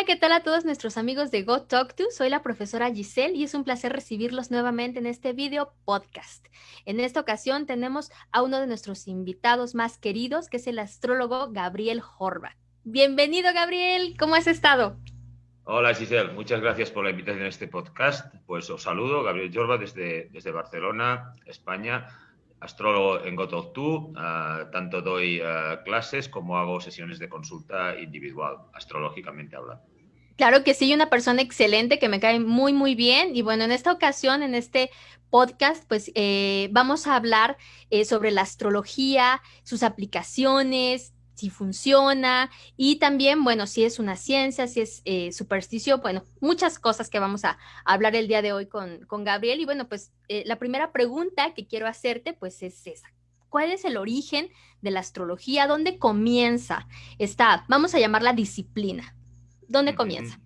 ¿qué tal a todos nuestros amigos de Go Talk To? Soy la profesora Giselle y es un placer recibirlos nuevamente en este video podcast. En esta ocasión tenemos a uno de nuestros invitados más queridos, que es el astrólogo Gabriel Horvath. Bienvenido, Gabriel, ¿cómo has estado? Hola Giselle, muchas gracias por la invitación a este podcast. Pues os saludo, Gabriel Jorba desde Barcelona, España, astrólogo en GoTalk2. Tanto doy clases como hago sesiones de consulta individual, astrológicamente hablando. Claro que sí, una persona excelente que me cae muy, muy bien. Y bueno, en esta ocasión, en este podcast, pues vamos a hablar sobre la astrología, sus aplicaciones, si funciona y también, bueno, si es una ciencia, si es superstición, bueno, muchas cosas que vamos a hablar el día de hoy con Gabriel. Y bueno, pues la primera pregunta que quiero hacerte, pues es esa. ¿Cuál es el origen de la astrología? ¿Dónde comienza esta, vamos a llamarla disciplina? ¿Dónde comienza?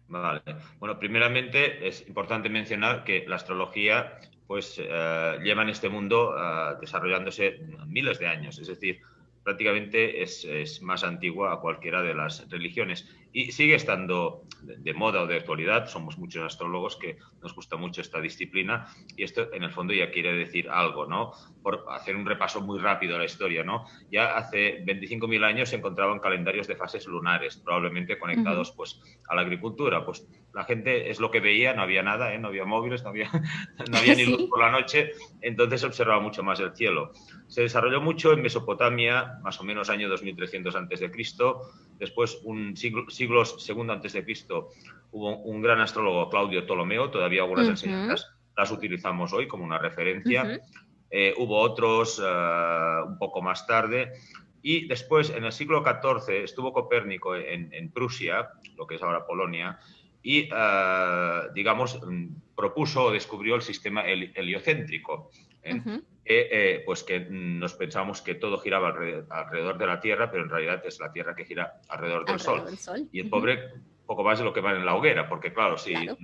Vale. Bueno, primeramente es importante mencionar que la astrología pues lleva en este mundo desarrollándose miles de años, es decir, prácticamente es más antigua a cualquiera de las religiones y sigue estando de moda o de actualidad. Somos muchos astrólogos que nos gusta mucho esta disciplina y esto en el fondo ya quiere decir algo, ¿no? Por hacer un repaso muy rápido a la historia, ¿no? Ya hace 25.000 años se encontraban calendarios de fases lunares, probablemente conectados pues a la agricultura. Pues la gente es lo que veía, no había nada, no había móviles, no había ni luz Sí. por la noche, entonces se observaba mucho más el cielo. Se desarrolló mucho en Mesopotamia, más o menos año 2300 a.C. Después, un siglo segundo antes de Cristo, hubo un gran astrólogo, Claudio Ptolomeo. Todavía algunas Ujú, enseñanzas las utilizamos hoy como una referencia. ujú, Hubo otros un poco más tarde. Y después, en el siglo XIV, estuvo Copérnico en Prusia, lo que es ahora Polonia, y, digamos, propuso o descubrió el sistema heliocéntrico, ¿eh? ujú. Pues que nos pensamos que todo giraba alrededor de la Tierra, pero en realidad es la Tierra que gira alrededor del Sol. Alrededor del sol. Y el Ujú, pobre poco más de lo que va en la hoguera, porque claro, si claro.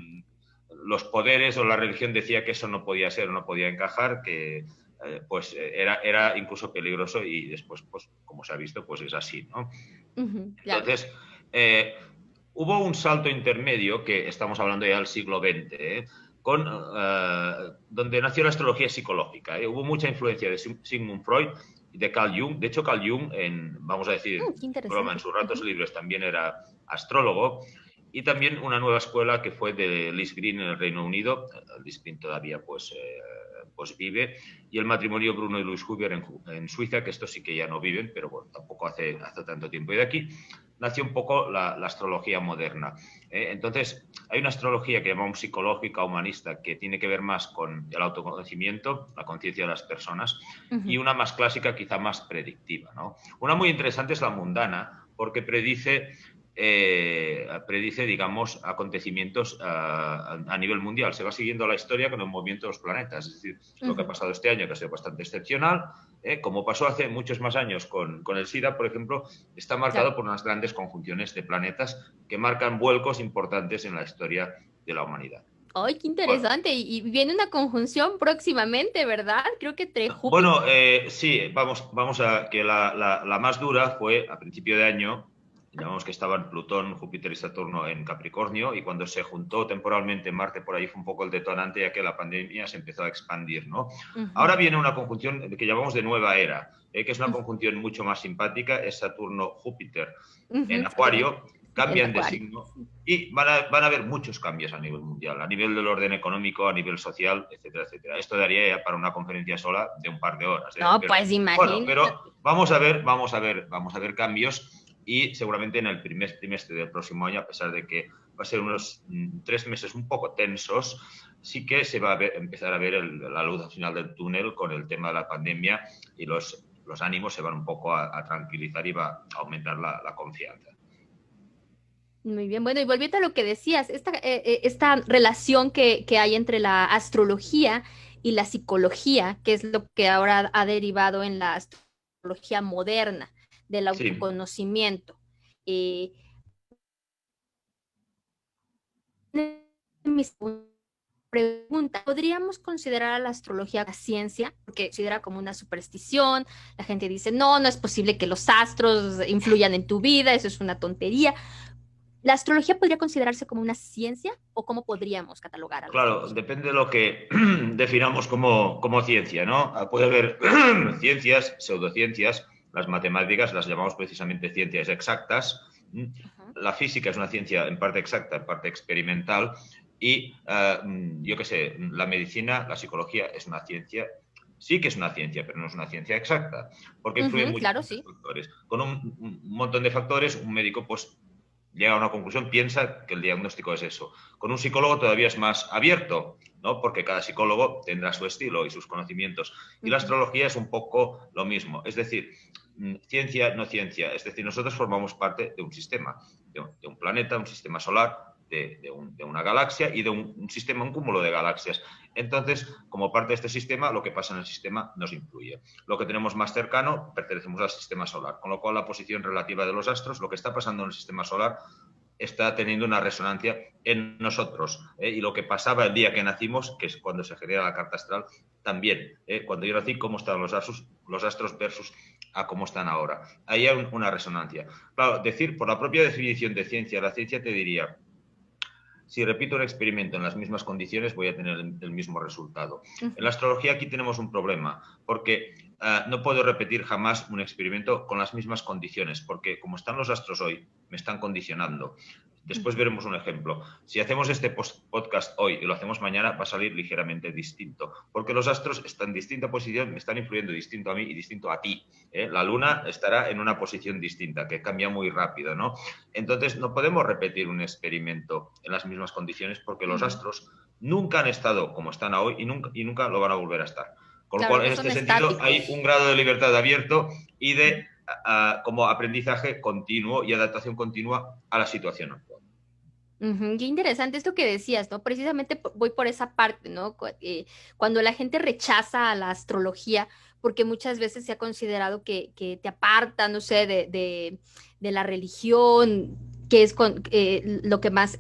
los poderes o la religión decía que eso no podía ser o no podía encajar, que pues era incluso peligroso y después, pues como se ha visto, pues es así, ¿no? Ujú, claro. Entonces, eh, hubo un salto intermedio, que estamos hablando ya del siglo XX, donde nació la astrología psicológica. Hubo mucha influencia de Sigmund Freud y de Carl Jung. De hecho, Carl Jung, vamos a decir, Qué broma, en interesante. sus ratos Ujú, libres también era astrólogo. Y también una nueva escuela que fue de Liz Green en el Reino Unido. Liz Green todavía pues vive. Y el matrimonio Bruno y Louis Huber en Suiza, que estos sí que ya no viven, pero bueno, tampoco hace tanto tiempo. Y de aquí nació un poco la astrología moderna. Entonces, hay una astrología que llamamos psicológica, humanista, que tiene que ver más con el autoconocimiento, la conciencia de las personas, y ujú. una más clásica, quizá más predictiva, ¿no? Una muy interesante es la mundana, porque predice, digamos, acontecimientos a nivel mundial. Se va siguiendo la historia con el movimiento de los planetas. Es decir, lo que ha Ujú. pasado este año, que ha sido bastante excepcional, como pasó hace muchos más años con el SIDA, por ejemplo, está marcado Claro. por unas grandes conjunciones de planetas que marcan vuelcos importantes en la historia de la humanidad. Ay, qué Bueno, interesante. Y viene una conjunción próximamente, ¿verdad? Creo que entre Júpiter. bueno, sí, vamos a que la más dura fue a principio de año. Llamamos que estaban Plutón, Júpiter y Saturno en Capricornio, y cuando se juntó temporalmente Marte por ahí fue un poco el detonante, ya que la pandemia se empezó a expandir, ¿no? Ujú, Ahora viene una conjunción que llamamos de nueva era, que es una ujú, conjunción mucho más simpática, es Saturno-Júpiter en ujú. Saturno Acuario, en cambian de Acuario. signo Sí. y van a haber muchos cambios a nivel mundial, a nivel del orden económico, a nivel social, etcétera, etcétera. Esto daría ya para una conferencia sola de un par de horas, ¿eh? No, Pero pues bueno, imagínate. pero vamos a ver cambios, y seguramente en el primer trimestre del próximo año, a pesar de que va a ser unos 3 meses un poco tensos, sí que se va a empezar a ver la luz al final del túnel con el tema de la pandemia, y los ánimos se van un poco a tranquilizar y va a aumentar la confianza. Muy bien, bueno, y volviendo a lo que decías, esta relación que hay entre la astrología y la psicología, que es lo que ahora ha derivado en la astrología moderna, del Sí. autoconocimiento. Eh, mis preguntas, ¿podríamos considerar a la astrología una ciencia? Porque se considera como una superstición, la gente dice, no, no es posible que los astros influyan en tu vida, eso es una tontería. ¿La astrología podría considerarse como una ciencia o cómo podríamos catalogar a la Claro, astrología? depende de lo que definamos como ciencia, ¿no? Puede haber ciencias, pseudociencias, las matemáticas las llamamos precisamente ciencias exactas. Ajá. La física es una ciencia en parte exacta, en parte experimental. Y yo qué sé, la medicina, la psicología es una ciencia, sí que es una ciencia, pero no es una ciencia exacta, porque influyen Ujú, muchos claro, sí. factores. Con un montón de factores, un médico pues llega a una conclusión, piensa que el diagnóstico es eso. Con un psicólogo todavía es más abierto, ¿no? Porque cada psicólogo tendrá su estilo y sus conocimientos. Y la Ujú, astrología es un poco lo mismo, es decir, ciencia, no ciencia. Es decir, nosotros formamos parte de un sistema, de un planeta, un sistema solar, de una galaxia y de un sistema, un cúmulo de galaxias. Entonces, como parte de este sistema, lo que pasa en el sistema nos influye. Lo que tenemos más cercano, pertenecemos al sistema solar, con lo cual la posición relativa de los astros, lo que está pasando en el sistema solar, está teniendo una resonancia en nosotros. Y lo que pasaba el día que nacimos, que es cuando se genera la carta astral, también. Cuando yo nací, cómo estaban los astros versus a cómo están ahora. Ahí hay una resonancia. Claro, decir, por la propia definición de ciencia, la ciencia te diría, si repito un experimento en las mismas condiciones, voy a tener el mismo resultado. En la ujú, astrología aquí tenemos un problema, porque no puedo repetir jamás un experimento con las mismas condiciones, porque como están los astros hoy, me están condicionando. Después ujú. veremos un ejemplo. Si hacemos este podcast hoy y lo hacemos mañana, va a salir ligeramente distinto, porque los astros están en distinta posición, me están influyendo distinto a mí y distinto a ti. La luna estará en una posición distinta, que cambia muy rápido, ¿no? Entonces, no podemos repetir un experimento en las mismas condiciones porque los Ujú. astros nunca han estado como están hoy y nunca lo van a volver a estar. Con lo Claro, cual, no en son este sentido, hay un estáticos. grado de libertad abierto y de como aprendizaje continuo y adaptación continua a la situación actual. Ujú, qué interesante esto que decías, ¿no? Precisamente voy por esa parte, ¿no? Cuando la gente rechaza a la astrología, porque muchas veces se ha considerado que te aparta, no sé, de la religión, que es lo que más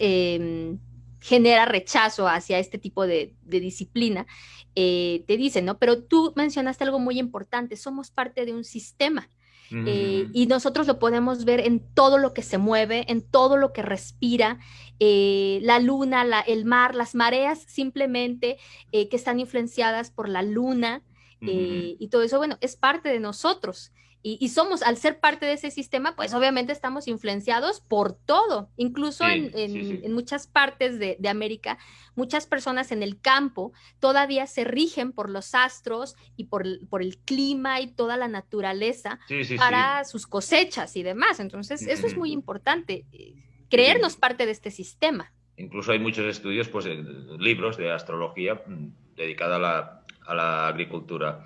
genera rechazo hacia este tipo de disciplina, te dicen, ¿no? Pero tú mencionaste algo muy importante, somos parte de un sistema. Y nosotros lo podemos ver en todo lo que se mueve, en todo lo que respira, la luna, el mar, las mareas simplemente que están influenciadas por la luna y todo eso, bueno, es parte de nosotros. Y somos, al ser parte de ese sistema, pues obviamente estamos influenciados por todo. Incluso Sí, sí, sí. en muchas partes de América, muchas personas en el campo todavía se rigen por los astros y por el clima y toda la naturaleza Sí, sí, sí. para sus cosechas y demás. Entonces, eso es muy importante, Sí, sí. creernos parte de este sistema. Incluso hay muchos estudios, pues, libros de astrología dedicada a la agricultura.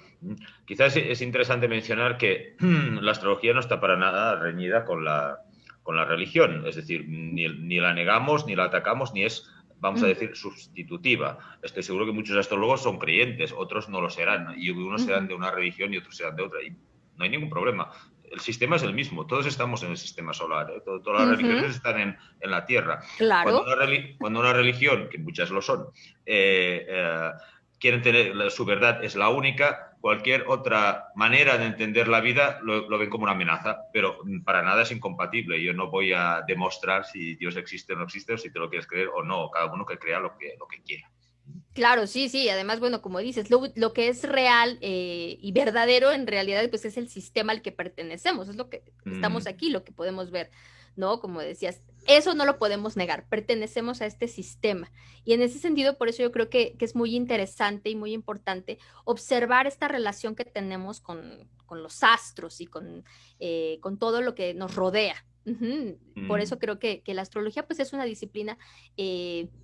Quizás es interesante mencionar que la astrología no está para nada reñida con la religión, es decir, ni la negamos, ni la atacamos, ni es, vamos a Uh decir, sustitutiva. Estoy seguro que muchos astrólogos son creyentes, otros no lo serán, y unos serán -huh. de una religión y otros serán de otra, y no hay ningún problema. El sistema es el mismo, todos estamos en el sistema solar, todas las Uh -huh. religiones están en la Tierra. Claro. Cuando una religión, que muchas lo son, quieren tener su verdad es la única, cualquier otra manera de entender la vida lo ven como una amenaza, pero para nada es incompatible. Yo no voy a demostrar si Dios existe o no existe, o si te lo quieres creer o no, cada uno que crea lo que quiera. Claro, sí, sí. Además, bueno, como dices, lo que es real y verdadero en realidad, pues es el sistema al que pertenecemos, es lo que estamos Mm, aquí, lo que podemos ver, ¿no? Como decías, eso no lo podemos negar, pertenecemos a este sistema. Y en ese sentido, por eso yo creo que es muy interesante y muy importante observar esta relación que tenemos con los astros y con todo lo que nos rodea. Ujú. Por eso mm. creo que la astrología pues es una disciplina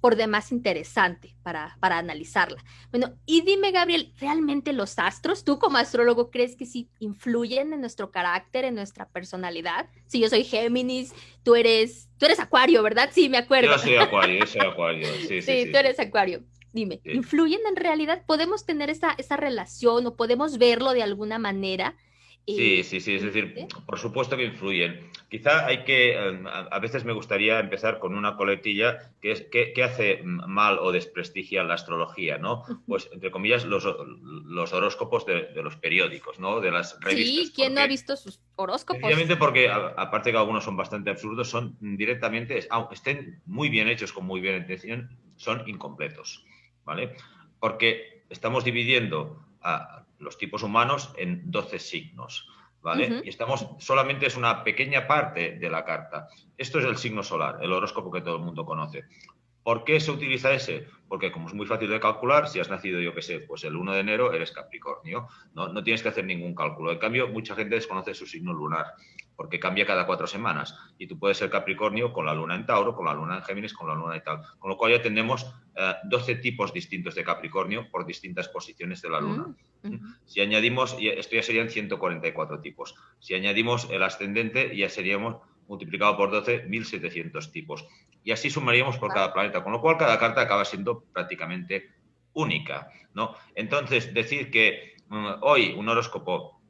por demás interesante para analizarla. Bueno, y dime, Gabriel, ¿realmente los astros, tú como astrólogo, crees que sí influyen en nuestro carácter, en nuestra personalidad? Si yo soy Géminis, tú eres Acuario, ¿verdad? Sí, me acuerdo. Yo soy acuario, sí, sí, Sí, sí, tú sí. eres Acuario. Dime, Sí. ¿influyen en realidad? ¿Podemos tener esa relación o podemos verlo de alguna manera? Sí, sí, sí, es decir, ¿Sí? por supuesto que influyen. Quizá hay que, a veces me gustaría empezar con una coletilla que es ¿qué hace mal o desprestigia la astrología, ¿no? Ujú. Pues, entre comillas, los horóscopos de los periódicos, ¿no? De las revistas. Sí, ¿quién no ha Porque, visto sus horóscopos? sencillamente porque, aparte que algunos son bastante absurdos, son directamente, aunque estén muy bien hechos, con muy buena intención, son incompletos, ¿vale? Porque estamos dividiendo a los tipos humanos en 12 signos, ¿vale? Ujú. Y solamente es una pequeña parte de la carta. Esto es el signo solar, el horóscopo que todo el mundo conoce. ¿Por qué se utiliza ese? Porque como es muy fácil de calcular, si has nacido, yo qué sé, pues el 1 de enero eres Capricornio, no tienes que hacer ningún cálculo. En cambio, mucha gente desconoce su signo lunar, porque cambia cada 4 semanas. Y tú puedes ser Capricornio con la luna en Tauro, con la luna en Géminis, con la luna y tal. Con lo cual ya tenemos 12 tipos distintos de Capricornio por distintas posiciones de la luna. Mm, ujú. Si añadimos, esto ya serían 144 tipos. Si añadimos el ascendente, ya seríamos multiplicado por 12, 1700 tipos. Y así sumaríamos por Wow. cada planeta, con lo cual cada carta acaba siendo prácticamente única, ¿no? Entonces, decir que hoy un horóscopo,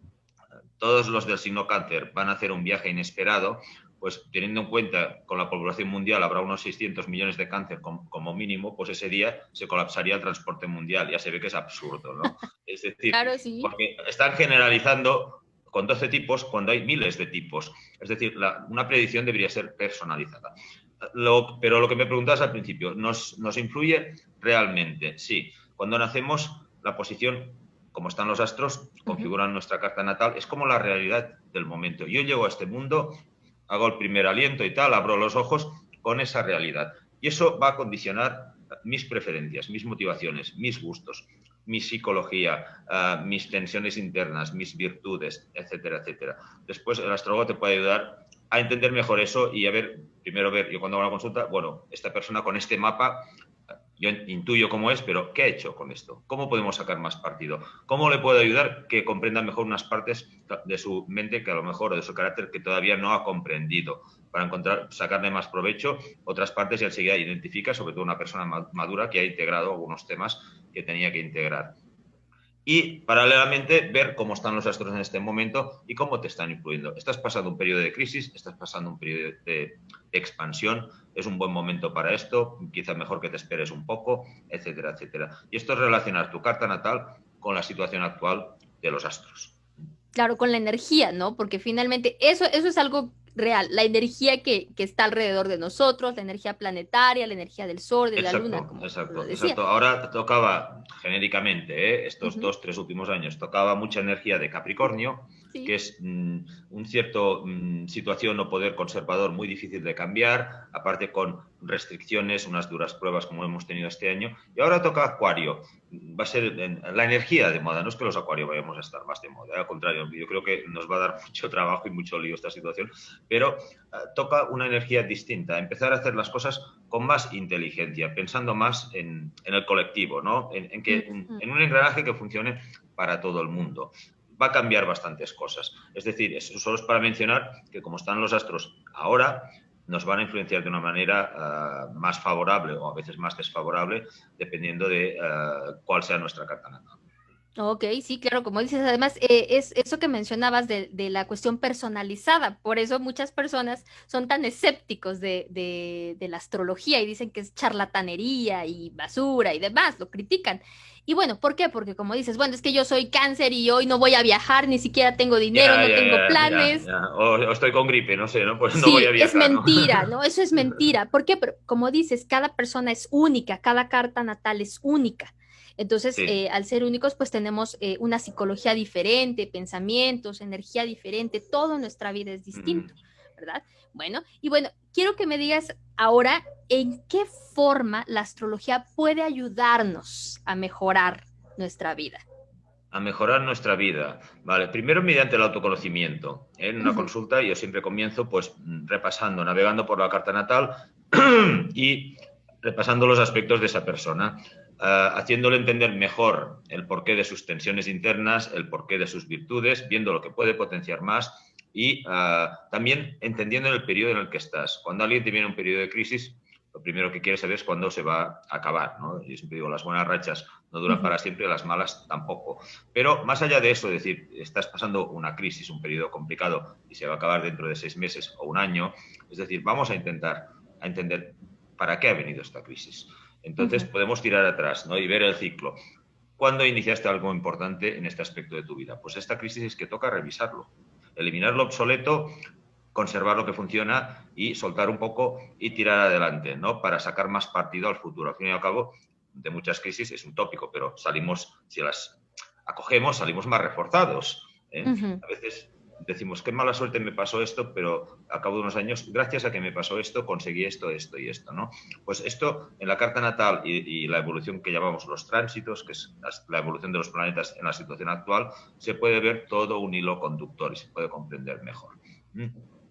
todos los del signo cáncer van a hacer un viaje inesperado, pues teniendo en cuenta con la población mundial habrá unos 600 millones de cáncer como mínimo, pues ese día se colapsaría el transporte mundial. Ya se ve que es absurdo, ¿no? Es decir, Claro, sí. porque están generalizando con 12 tipos cuando hay miles de tipos. Es decir, una predicción debería ser personalizada. Pero lo que me preguntabas al principio, ¿nos influye realmente? Sí. Cuando nacemos, la posición, como están los astros, Ujú. configuran nuestra carta natal, es como la realidad del momento. Yo llego a este mundo, hago el primer aliento y tal, abro los ojos con esa realidad. Y eso va a condicionar mis preferencias, mis motivaciones, mis gustos, mi psicología, mis tensiones internas, mis virtudes, etcétera, etcétera. Después el astrólogo te puede ayudar a entender mejor eso y a ver, primero ver, yo cuando hago una consulta, bueno, esta persona con este mapa, yo intuyo cómo es, pero ¿qué ha hecho con esto? ¿Cómo podemos sacar más partido? ¿Cómo le puedo ayudar que comprenda mejor unas partes de su mente que a lo mejor, o de su carácter, que todavía no ha comprendido? Para sacarle más provecho, otras partes ya enseguida identifica, sobre todo una persona madura que ha integrado algunos temas que tenía que integrar. Y paralelamente ver cómo están los astros en este momento y cómo te están influyendo. Estás pasando un periodo de crisis, estás pasando un periodo de expansión, es un buen momento para esto, quizás mejor que te esperes un poco, etcétera, etcétera. Y esto es relacionar tu carta natal con la situación actual de los astros. Claro, con la energía, ¿no? Porque finalmente eso es algo real, la energía que está alrededor de nosotros, la energía planetaria, la energía del Sol, de la Luna, Exacto, como lo exacto, decía. exacto. Ahora tocaba genéricamente, estos Ujú. 2, 3 últimos años, tocaba mucha energía de Capricornio, que Sí. es un cierto situación o poder conservador muy difícil de cambiar, aparte con restricciones, unas duras pruebas como hemos tenido este año. Y ahora toca Acuario. Va a ser la energía de moda, no es que los Acuarios vayamos a estar más de moda, al contrario, yo creo que nos va a dar mucho trabajo y mucho lío esta situación, pero toca una energía distinta, empezar a hacer las cosas con más inteligencia, pensando más en el colectivo, ¿no? Ujú. En un engranaje que funcione para todo el mundo. Va a cambiar bastantes cosas. Es decir, eso solo es para mencionar que como están los astros ahora, nos van a influenciar de una manera más favorable o a veces más desfavorable, dependiendo de cuál sea nuestra carta natal. Ok, sí, claro, como dices, además es eso que mencionabas de la cuestión personalizada, por eso muchas personas son tan escépticos de la astrología y dicen que es charlatanería y basura y demás, lo critican. Y bueno, ¿por qué? Porque como dices, bueno, es que yo soy cáncer y hoy no voy a viajar, ni siquiera tengo dinero, Ya, no ya, tengo ya, ya, planes. ya. O estoy con gripe, no sé, ¿no? Pues no voy a Sí, es viajar, ¿no? mentira, ¿no? Eso es mentira. ¿Por qué? Pero, como dices, cada persona es única, cada carta natal es única. Entonces, Sí. al ser únicos, pues tenemos una psicología diferente, pensamientos, energía diferente, todo en nuestra vida es distinto, ¿verdad? Bueno, y bueno, quiero que me digas ahora en qué forma la astrología puede ayudarnos a mejorar nuestra vida. A mejorar nuestra vida. Vale, primero mediante el autoconocimiento. En una Ujú. consulta yo siempre comienzo pues repasando, navegando por la carta natal y repasando los aspectos de esa persona, haciéndole entender mejor el porqué de sus tensiones internas, el porqué de sus virtudes, viendo lo que puede potenciar más y también entendiendo el periodo en el que estás. Cuando alguien te viene un periodo de crisis, lo primero que quiere saber es cuándo se va a acabar, ¿no? Yo siempre digo, las buenas rachas no duran para siempre, las malas tampoco. Pero más allá de eso, es decir, estás pasando una crisis, un periodo complicado y se va a acabar dentro de 6 meses o un año, es decir, vamos a intentar a entender para qué ha venido esta crisis. Entonces podemos tirar atrás, ¿no? Y ver el ciclo. ¿Cuándo iniciaste algo importante en este aspecto de tu vida? Pues esta crisis es que toca revisarlo, eliminar lo obsoleto, conservar lo que funciona y soltar un poco y tirar adelante, ¿no? Para sacar más partido al futuro. Al fin y al cabo, de muchas crisis es un tópico, pero salimos, si las acogemos, salimos más reforzados, ¿eh? A veces decimos, qué mala suerte me pasó esto, pero al cabo de unos años, gracias a que me pasó esto, conseguí esto, esto y esto, ¿no? Pues esto, en la carta natal y la evolución que llamamos los tránsitos, que es la evolución de los planetas en la situación actual, se puede ver todo un hilo conductor y se puede comprender mejor.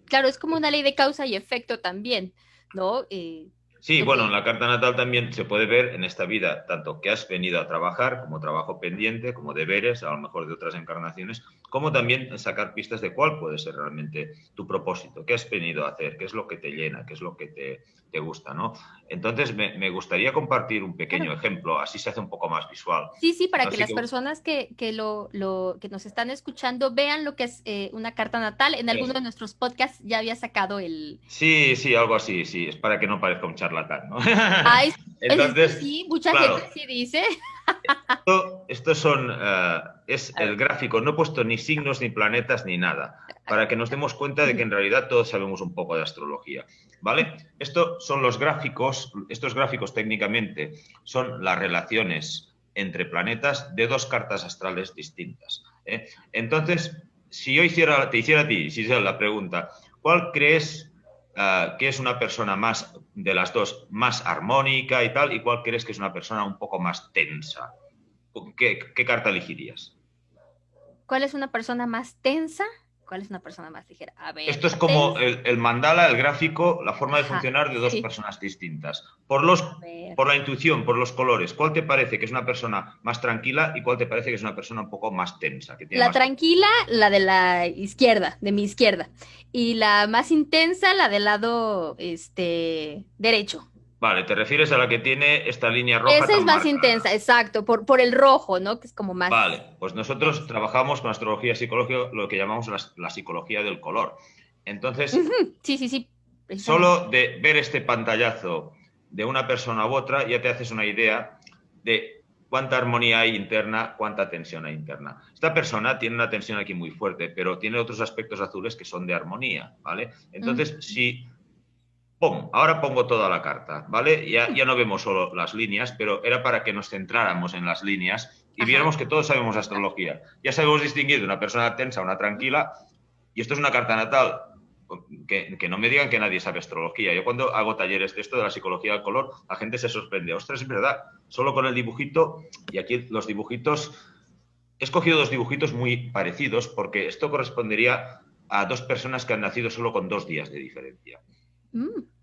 Claro, es como una ley de causa y efecto también, ¿no? Sí, bueno, en la carta natal también se puede ver en esta vida tanto que has venido a trabajar como trabajo pendiente, como deberes, a lo mejor de otras encarnaciones, como también sacar pistas de cuál puede ser realmente tu propósito, qué has venido a hacer, qué es lo que te llena, qué es lo que te gusta, ¿no? Entonces, me gustaría compartir un pequeño ejemplo, así se hace un poco más visual. Sí, para que Así las personas que nos están escuchando vean lo que es una carta natal. En alguno de nuestros podcasts ya había sacado el... Sí, algo así, sí, es para que no parezca un charlatán, ¿no? Ay, Entonces, sí, mucha claro, gente sí dice. Esto es el gráfico, no he puesto ni signos, ni planetas, ni nada, para que nos demos cuenta de que en realidad todos sabemos un poco de astrología, ¿vale? Estos son los gráficos, estos gráficos técnicamente son las relaciones entre planetas de dos cartas astrales distintas, ¿eh? Entonces, si yo te hiciera a ti, si la pregunta, ¿cuál crees que es una persona más de las dos, más armónica y tal, y cuál crees que es una persona un poco más tensa? ¿Qué carta elegirías? ¿Cuál es una persona más tensa? ¿Cuál es una persona más ligera? A ver. Esto es como el mandala, el gráfico, la forma de funcionar de dos sí. personas distintas. Por la intuición, por los colores, ¿cuál te parece que es una persona más tranquila y cuál te parece que es una persona un poco más tensa? Que tiene La más tranquila, la de la izquierda, de mi izquierda. Y la más intensa, la del lado derecho. Vale, te refieres a la que tiene esta línea roja Esa tan es más marcada. intensa, exacto, por el rojo, ¿no? Que es como más... Vale, pues nosotros trabajamos con astrología psicológica, lo que llamamos la psicología del color. Entonces, sí. solo de ver este pantallazo de una persona u otra ya te haces una idea de cuánta armonía hay interna, cuánta tensión hay interna. Esta persona tiene una tensión aquí muy fuerte, pero tiene otros aspectos azules que son de armonía, ¿vale? Entonces, si... ¡Pum! Ahora pongo toda la carta, ¿vale? Ya no vemos solo las líneas, pero era para que nos centráramos en las líneas y viéramos que todos sabemos astrología. Ya sabemos distinguir de una persona tensa a una tranquila, y esto es una carta natal. Que no me digan que nadie sabe astrología. Yo cuando hago talleres de esto, de la psicología del color, la gente se sorprende. Ostras, es verdad, solo con el dibujito, y aquí los dibujitos... He escogido dos dibujitos muy parecidos porque esto correspondería a dos personas que han nacido solo con 2 días de diferencia.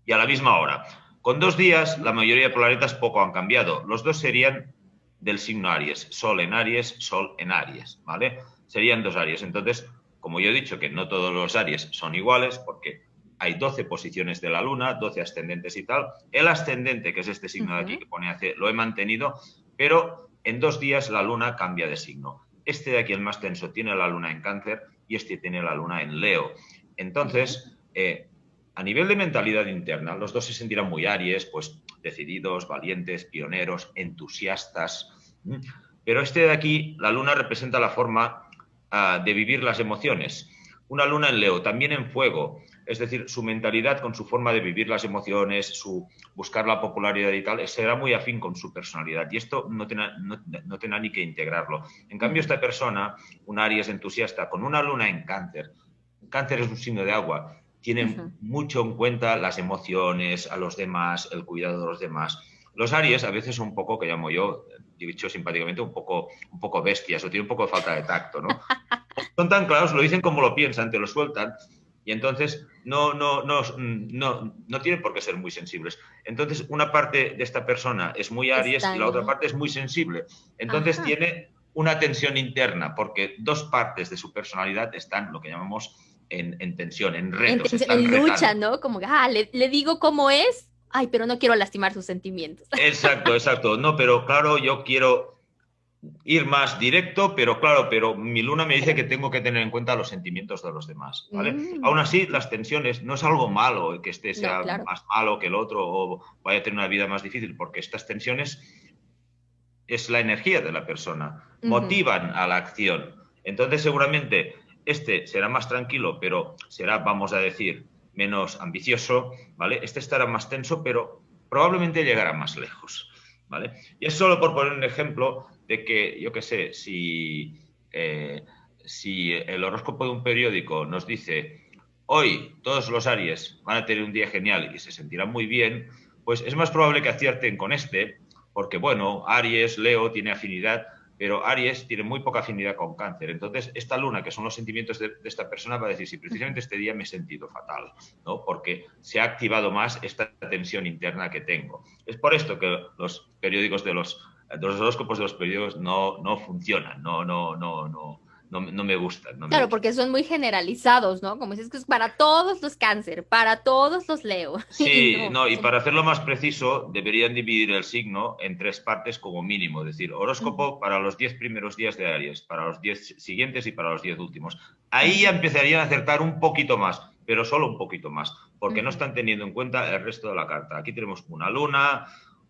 Y a la misma hora. Con 2 días, la mayoría de planetas poco han cambiado. Los dos serían del signo Aries. Sol en Aries, Sol en Aries, ¿vale? Serían 2 Aries. Entonces, como yo he dicho que no todos los Aries son iguales, porque hay 12 posiciones de la Luna, 12 ascendentes y tal. El ascendente, que es este signo de aquí que pone AC, lo he mantenido, pero en 2 días la Luna cambia de signo. Este de aquí, el más tenso, tiene la Luna en Cáncer y este tiene la Luna en Leo. Entonces... a nivel de mentalidad interna, los dos se sentirán muy Aries, pues decididos, valientes, pioneros, entusiastas. Pero este de aquí, la luna representa la forma de vivir las emociones. Una luna en Leo, también en fuego, es decir, su mentalidad con su forma de vivir las emociones, su buscar la popularidad y tal, será muy afín con su personalidad. Y esto no tendrá ni que integrarlo. En cambio, esta persona, un Aries entusiasta, con una luna en Cáncer, Cáncer es un signo de agua, tienen mucho en cuenta las emociones, a los demás, el cuidado de los demás. Los Aries a veces son un poco, que llamo yo, dicho simpáticamente, un poco bestias o tienen un poco de falta de tacto, ¿no? Son tan claros, lo dicen como lo piensan, te lo sueltan y entonces no tienen por qué ser muy sensibles. Entonces una parte de esta persona es muy Aries y la otra parte es muy sensible. Entonces tiene una tensión interna porque 2 partes de su personalidad están, lo que llamamos... En tensión, en retos. En lucha, ¿no? Como, le digo cómo es ay, pero no quiero lastimar sus sentimientos. Exacto, exacto. No, pero claro, yo quiero ir más directo, pero claro, pero mi luna me dice que tengo que tener en cuenta los sentimientos de los demás, ¿vale? Aún así, las tensiones no es algo malo, que este No, sea claro. más malo que el otro o vaya a tener una vida más difícil, porque estas tensiones es la energía de la persona, motivan a la acción. Entonces, seguramente, este será más tranquilo, pero será, vamos a decir, menos ambicioso, ¿vale? Este estará más tenso, pero probablemente llegará más lejos, ¿vale? Y es solo por poner un ejemplo de que, yo qué sé, si el horóscopo de un periódico nos dice hoy todos los Aries van a tener un día genial y se sentirán muy bien, pues es más probable que acierten con este, porque bueno, Aries, Leo tiene afinidad, pero Aries tiene muy poca afinidad con Cáncer. Entonces, esta luna, que son los sentimientos de esta persona, va a decir, sí, precisamente este día me he sentido fatal, ¿no? Porque se ha activado más esta tensión interna que tengo. Es por esto que los periódicos de los horóscopos de los periódicos no funcionan, no me gustan, no me Claro, gustan. porque son muy generalizados, ¿no? Como dices que es para todos los cáncer, para todos los Leo. Y Sí, no, no, y son... para hacerlo más preciso, deberían dividir el signo en 3 partes como mínimo, es decir, horóscopo para los 10 primeros días de Aries, para los 10 siguientes y para los 10 últimos. Ahí ya empezarían a acertar un poquito más, pero solo un poquito más, porque no están teniendo en cuenta el resto de la carta. Aquí tenemos una luna,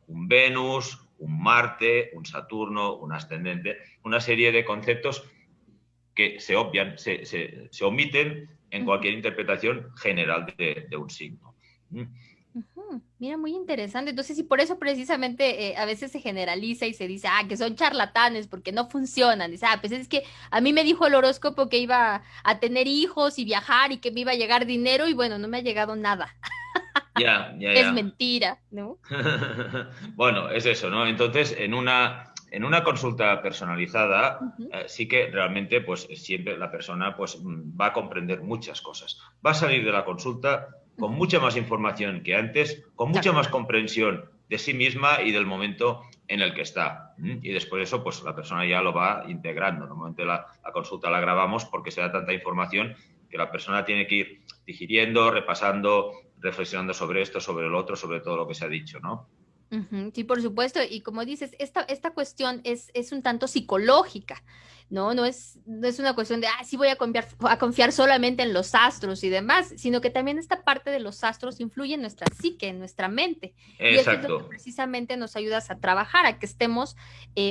un Venus, un Marte, un Saturno, un ascendente, una serie de conceptos que se obvian, se omiten en cualquier interpretación general de un signo. Mira, muy interesante. Entonces, y por eso precisamente a veces se generaliza y se dice, ah, que son charlatanes porque no funcionan. Dice, ah, pues es que a mí me dijo el horóscopo que iba a tener hijos y viajar y que me iba a llegar dinero y bueno, no me ha llegado nada. Ya, ya, Es ya. mentira, ¿no? Bueno, es eso, ¿no? Entonces, en una consulta personalizada, Ujú. sí que realmente, pues siempre la persona pues, va a comprender muchas cosas. Va a salir de la consulta con Ujú. mucha más información que antes, con De mucha más acuerdo. comprensión de sí misma y del momento en el que está. Y después de eso, pues la persona ya lo va integrando. Normalmente la consulta la grabamos porque se da tanta información que la persona tiene que ir digiriendo, repasando, reflexionando sobre esto, sobre el otro, sobre todo lo que se ha dicho, ¿no? Ujú, sí, por supuesto. Y como dices, esta cuestión es un tanto psicológica, ¿no? No es una cuestión de, ah, sí voy a confiar solamente en los astros y demás, sino que también esta parte de los astros influye en nuestra psique, en nuestra mente. Y eso es lo que Exacto. precisamente nos ayudas a trabajar, a que estemos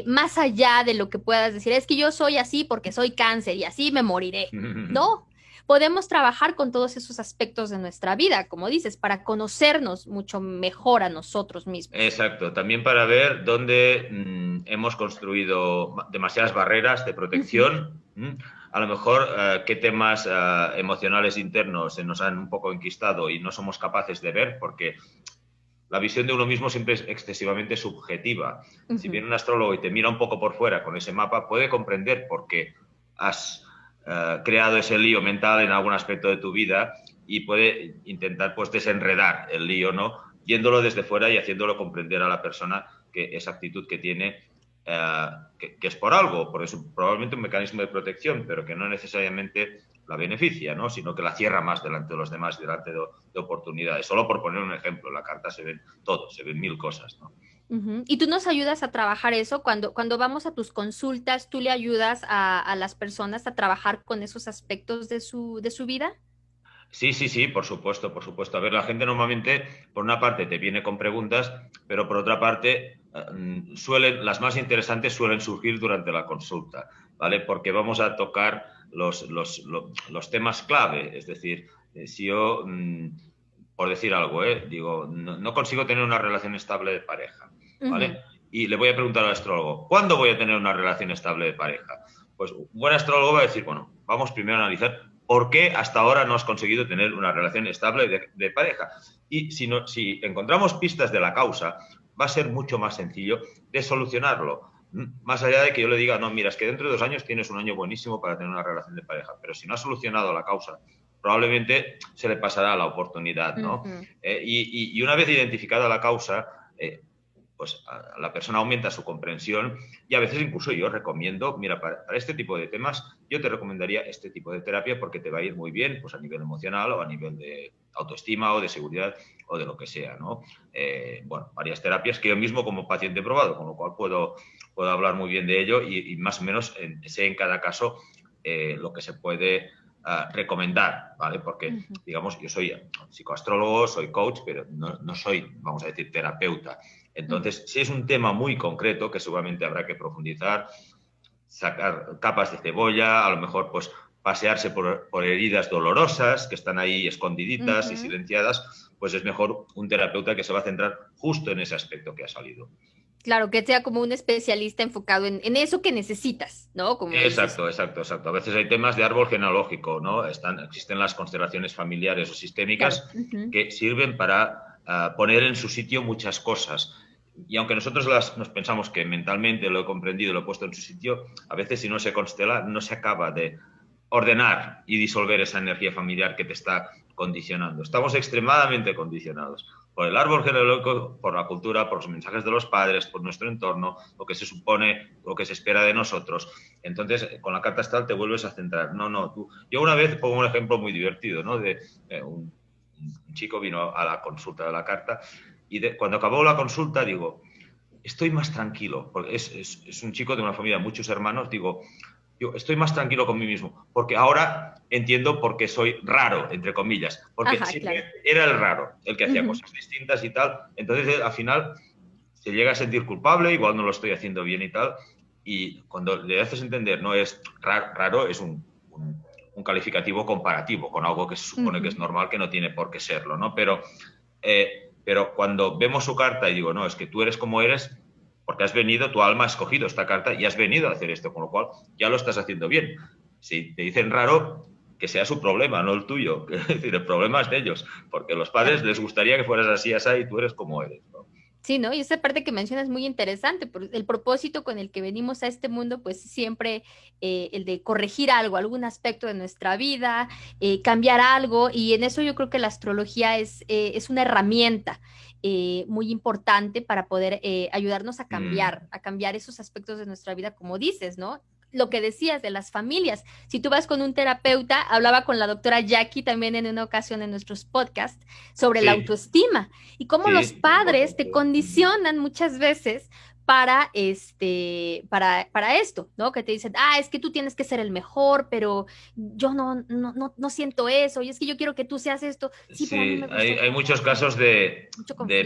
más allá de lo que puedas decir. Es que yo soy así porque soy cáncer y así me moriré. No, podemos trabajar con todos esos aspectos de nuestra vida, como dices, para conocernos mucho mejor a nosotros mismos. Exacto. También para ver dónde hemos construido demasiadas barreras de Ujú, protección. A lo mejor qué temas emocionales internos se nos han un poco enquistado y no somos capaces de ver porque la visión de uno mismo siempre es excesivamente subjetiva. Si ujú, viene un astrólogo y te mira un poco por fuera con ese mapa, puede comprender por qué has creado ese lío mental en algún aspecto de tu vida y puede intentar pues desenredar el lío, ¿no? Viéndolo desde fuera y haciéndolo comprender a la persona que esa actitud que tiene que es por algo, por eso probablemente un mecanismo de protección, pero que no necesariamente la beneficia, ¿no? Sino que la cierra más delante de los demás, delante de oportunidades. Solo por poner un ejemplo, en la carta se ven todo, se ven mil cosas, ¿no? ujú. Y tú nos ayudas a trabajar eso cuando vamos a tus consultas, tú le ayudas a las personas a trabajar con esos aspectos de su vida. Sí, sí, sí, por supuesto, por supuesto. A ver, la gente normalmente, por una parte, te viene con preguntas, pero por otra parte, las más interesantes suelen surgir durante la consulta, ¿vale? Porque vamos a tocar los temas clave. Es decir, si yo, por decir algo, digo, no consigo tener una relación estable de pareja, Ujú, ¿vale? Y le voy a preguntar al astrólogo, ¿cuándo voy a tener una relación estable de pareja? Pues un buen astrólogo va a decir, bueno, vamos primero a analizar por qué hasta ahora no has conseguido tener una relación estable de pareja. Y si encontramos pistas de la causa, va a ser mucho más sencillo de solucionarlo. Más allá de que yo le diga, no, mira, es que dentro de 2 años tienes un año buenísimo para tener una relación de pareja, pero si no has solucionado la causa, probablemente se le pasará la oportunidad, ¿no? ujú. Y una vez identificada la causa, pues la persona aumenta su comprensión y a veces incluso yo recomiendo, mira, para este tipo de temas yo te recomendaría este tipo de terapia porque te va a ir muy bien, pues a nivel emocional o a nivel de autoestima o de seguridad o de lo que sea, ¿no? Bueno, varias terapias que yo mismo como paciente he probado, con lo cual puedo hablar muy bien de ello y más o menos sé en cada caso lo que se puede recomendar, ¿vale? Porque, digamos, yo soy psicoastrólogo, soy coach, pero no soy, vamos a decir, terapeuta. Entonces, si es un tema muy concreto que seguramente habrá que profundizar, sacar capas de cebolla, a lo mejor pues pasearse por heridas dolorosas que están ahí escondiditas y silenciadas, pues es mejor un terapeuta que se va a centrar justo en ese aspecto que ha salido. Claro, que sea como un especialista enfocado en eso que necesitas, ¿no? Como dices. Exacto, exacto, exacto. A veces hay temas de árbol genealógico, ¿no? Existen las constelaciones familiares o Claro. sistémicas que sirven para poner en su sitio muchas cosas. Y aunque nosotros nos pensamos que mentalmente lo he comprendido, lo he puesto en su sitio, a veces si no se constela no se acaba de ordenar y disolver esa energía familiar que te está condicionando. Estamos extremadamente condicionados por el árbol genealógico, por la cultura, por los mensajes de los padres, por nuestro entorno, lo que se supone, lo que se espera de nosotros. Entonces, con la carta astral te vuelves a centrar. No, tú. Yo una vez pongo un ejemplo muy divertido, ¿no? De un chico vino a la consulta de la carta y cuando acabó la consulta digo, estoy más tranquilo, porque es un chico de una familia de muchos hermanos, digo, yo estoy más tranquilo con mí mismo, porque ahora entiendo por qué soy raro, entre comillas, porque siempre era el raro, el que hacía cosas distintas y tal, entonces al final se llega a sentir culpable, igual no lo estoy haciendo bien y tal, y cuando le haces entender, no es raro, es un calificativo comparativo con algo que se supone que es normal, que no tiene por qué serlo, ¿no? Pero cuando vemos su carta y digo, no, es que tú eres como eres, porque has venido, tu alma ha escogido esta carta y has venido a hacer esto, con lo cual ya lo estás haciendo bien. Si te dicen raro, que sea su problema, no el tuyo. Es decir, el problema es de ellos, porque a los padres les gustaría que fueras así, así, y tú eres como eres, ¿no? Sí, ¿no? Y esa parte que mencionas es muy interesante, porque el propósito con el que venimos a este mundo, pues siempre el de corregir algo, algún aspecto de nuestra vida, cambiar algo, y en eso yo creo que la astrología es una herramienta muy importante para poder ayudarnos a cambiar esos aspectos de nuestra vida, como dices, ¿no? Lo que decías de las familias. Si tú vas con un terapeuta, hablaba con la doctora Jackie también en una ocasión en nuestros podcasts sobre la autoestima y cómo los padres te condicionan muchas veces para esto, ¿no? Que te dicen, es que tú tienes que ser el mejor, pero yo no siento eso, y es que yo quiero que tú seas esto. Sí, pero a mí me gusta. Hay muchos casos de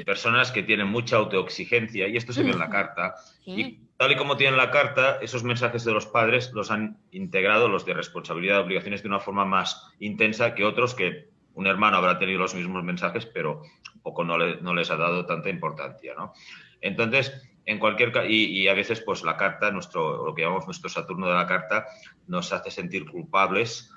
personas que tienen mucha autoexigencia, y esto se ve en la carta, y tal y como tienen la carta, esos mensajes de los padres los han integrado, los de responsabilidad y obligaciones, de una forma más intensa que otros que un hermano habrá tenido los mismos mensajes, pero un poco no les ha dado tanta importancia, ¿no? Entonces, en cualquier caso, y a veces pues la carta, lo que llamamos nuestro Saturno de la carta, nos hace sentir culpables,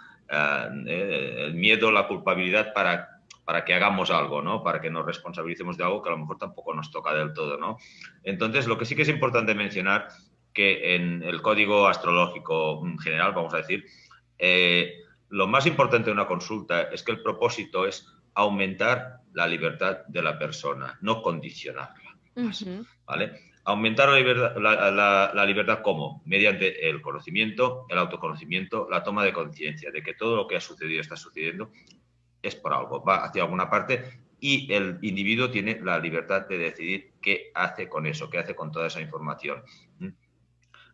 el miedo, la culpabilidad para que hagamos algo, ¿no? Para que nos responsabilicemos de algo que a lo mejor tampoco nos toca del todo, ¿no? Entonces, lo que sí que es importante mencionar, que en el código astrológico general, vamos a decir, lo más importante de una consulta es que el propósito es aumentar la libertad de la persona, no condicionarla, ¿vale? Aumentar la libertad, ¿cómo? Mediante el conocimiento, el autoconocimiento, la toma de conciencia de que todo lo que ha sucedido, está sucediendo, es por algo, va hacia alguna parte, y el individuo tiene la libertad de decidir qué hace con eso, qué hace con toda esa información.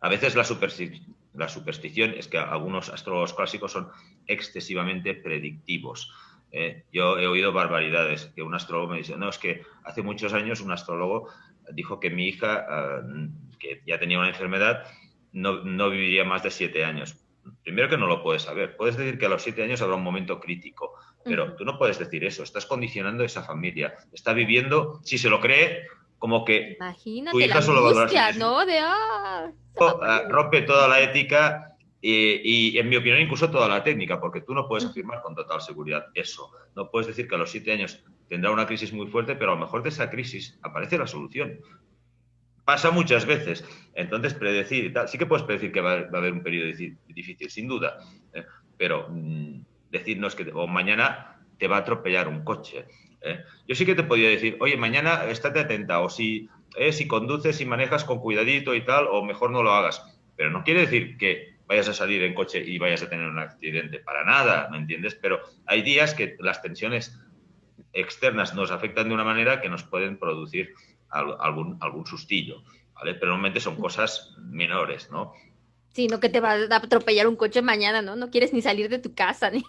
A veces la superstición es que algunos astrólogos clásicos son excesivamente predictivos. Yo he oído barbaridades, que un astrólogo me dice, no, es que hace muchos años un astrólogo dijo que mi hija, que ya tenía una enfermedad, no viviría más de 7 años. Primero, que no lo puedes saber. Puedes decir que a los 7 años habrá un momento crítico, pero tú no puedes decir eso. Estás condicionando a esa familia. Está viviendo, si se lo cree, como que imagínate tu hija la solo va a angustia, durar ¿no? rompe toda la ética y, en mi opinión, incluso toda la técnica, porque tú no puedes afirmar con total seguridad eso. No puedes decir que a los 7 años tendrá una crisis muy fuerte, pero a lo mejor de esa crisis aparece la solución. Pasa muchas veces. Entonces, predecir y tal, sí que puedes predecir que va a haber un periodo difícil, sin duda, pero decirnos que mañana te va a atropellar un coche. Yo sí que te podría decir, oye, mañana estate atenta, o si si conduces y manejas con cuidadito y tal, o mejor no lo hagas. Pero no quiere decir que vayas a salir en coche y vayas a tener un accidente, para nada, ¿me entiendes? Pero hay días que las tensiones externas nos afectan de una manera que nos pueden producir algún sustillo, ¿vale? Pero normalmente son cosas menores, ¿no? Sí, no que te va a atropellar un coche mañana, ¿no? No quieres ni salir de tu casa, ni...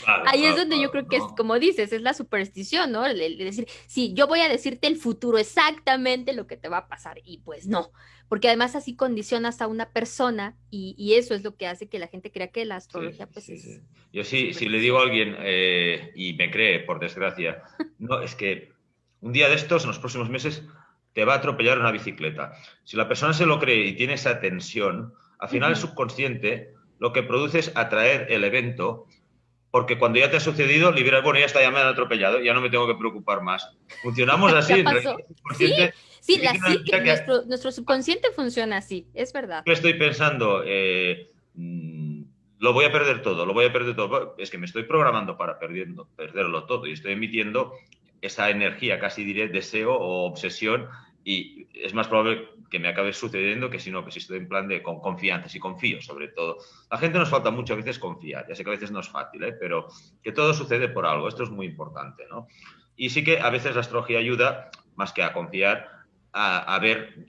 Claro, Ahí es claro, donde yo claro, creo que es, ¿no? como dices, es la superstición, ¿no? El decir, sí, yo voy a decirte el futuro, exactamente lo que te va a pasar, y pues no, porque además así condicionas a una persona y eso es lo que hace que la gente crea que la Sí, astrología pues sí, sí. Yo es sí, si le digo superstición. a alguien y me cree, por desgracia, no, es que un día de estos, en los próximos meses, te va a atropellar una bicicleta. Si la persona se lo cree y tiene esa tensión, al final el Ujú. subconsciente lo que produce es atraer el evento, porque cuando ya te ha sucedido, liberar, bueno, ya está, ya me han atropellado, ya no me tengo que preocupar más. Funcionamos así, ¿Ya en realidad pasó? el Sí, subconsciente sí, la emite una psique, energía que nuestro subconsciente funciona así, es verdad. estoy pensando, lo voy a perder todo, lo voy a perder todo. Es que me estoy programando para perderlo todo y estoy emitiendo esa energía, casi diré deseo o obsesión, y es más probable que me acabe sucediendo que si no, que si estoy en plan de con confianza, si confío sobre todo. A la gente nos falta mucho a veces confiar, ya sé que a veces no es fácil, pero que todo sucede por algo, esto es muy importante, ¿no? Y sí que a veces la astrología ayuda, más que a confiar, a ver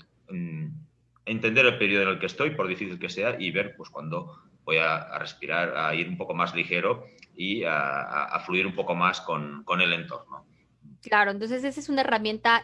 entender el periodo en el que estoy, por difícil que sea, y ver pues cuando voy a respirar, a ir un poco más ligero y a fluir un poco más con el entorno. Claro, entonces esa es una herramienta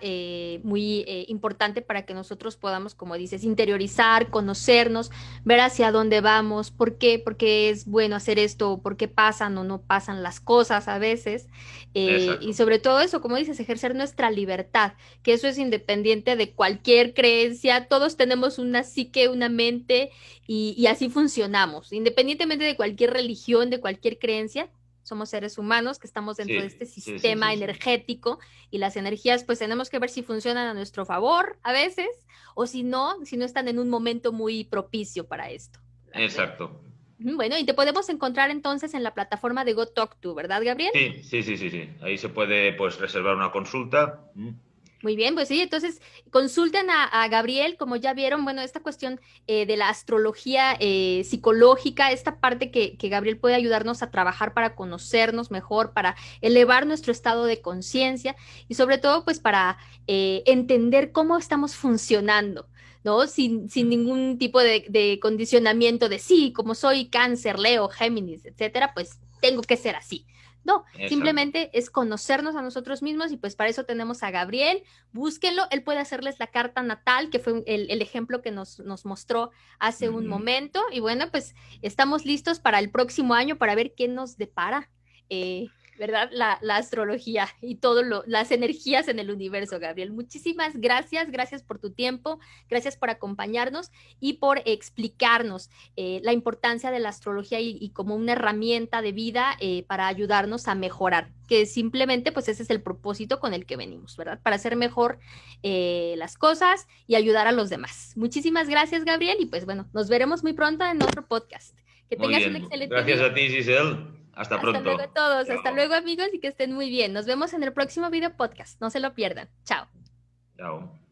muy importante para que nosotros podamos, como dices, interiorizar, conocernos, ver hacia dónde vamos, por qué es bueno hacer esto, por qué pasan o no pasan las cosas a veces, y Exacto. sobre todo eso, como dices, ejercer nuestra libertad, que eso es independiente de cualquier creencia, todos tenemos una psique, una mente y así funcionamos, independientemente de cualquier religión, de cualquier creencia. Somos seres humanos que estamos dentro de este Sí, sí, sí, sistema sí, sí. energético y las energías pues tenemos que ver si funcionan a nuestro favor a veces o si no están en un momento muy propicio para esto. ¿Verdad? Exacto. Bueno, y te podemos encontrar entonces en la plataforma de Go Talk To, ¿verdad, Gabriel? Sí, sí, sí, sí, sí. Ahí se puede pues reservar una consulta. Muy bien, pues sí, entonces consulten a Gabriel, como ya vieron, bueno, esta cuestión de la astrología psicológica, esta parte que Gabriel puede ayudarnos a trabajar para conocernos mejor, para elevar nuestro estado de conciencia y sobre todo pues para entender cómo estamos funcionando, ¿no? Sin ningún tipo de condicionamiento de sí, como soy cáncer, Leo, Géminis, etcétera, pues tengo que ser así. No, Exacto. simplemente es conocernos a nosotros mismos y pues para eso tenemos a Gabriel. Búsquenlo, él puede hacerles la carta natal, que fue el ejemplo que nos mostró hace un momento. Y bueno, pues estamos listos para el próximo año para ver qué nos depara, ¿verdad? La astrología y todo las energías en el universo, Gabriel. Muchísimas gracias, gracias por tu tiempo, gracias por acompañarnos y por explicarnos la importancia de la astrología y como una herramienta de vida para ayudarnos a mejorar, que simplemente pues ese es el propósito con el que venimos, ¿verdad? Para hacer mejor las cosas y ayudar a los demás. Muchísimas gracias, Gabriel, y pues bueno, nos veremos muy pronto en otro podcast. Que Muy tengas un bien. excelente Gracias día. a ti, Giselle. Hasta Hasta luego a pronto. todos, hasta Chao. luego amigos y que estén muy bien. Nos vemos en el próximo video podcast. No se lo pierdan. Chao. Chao.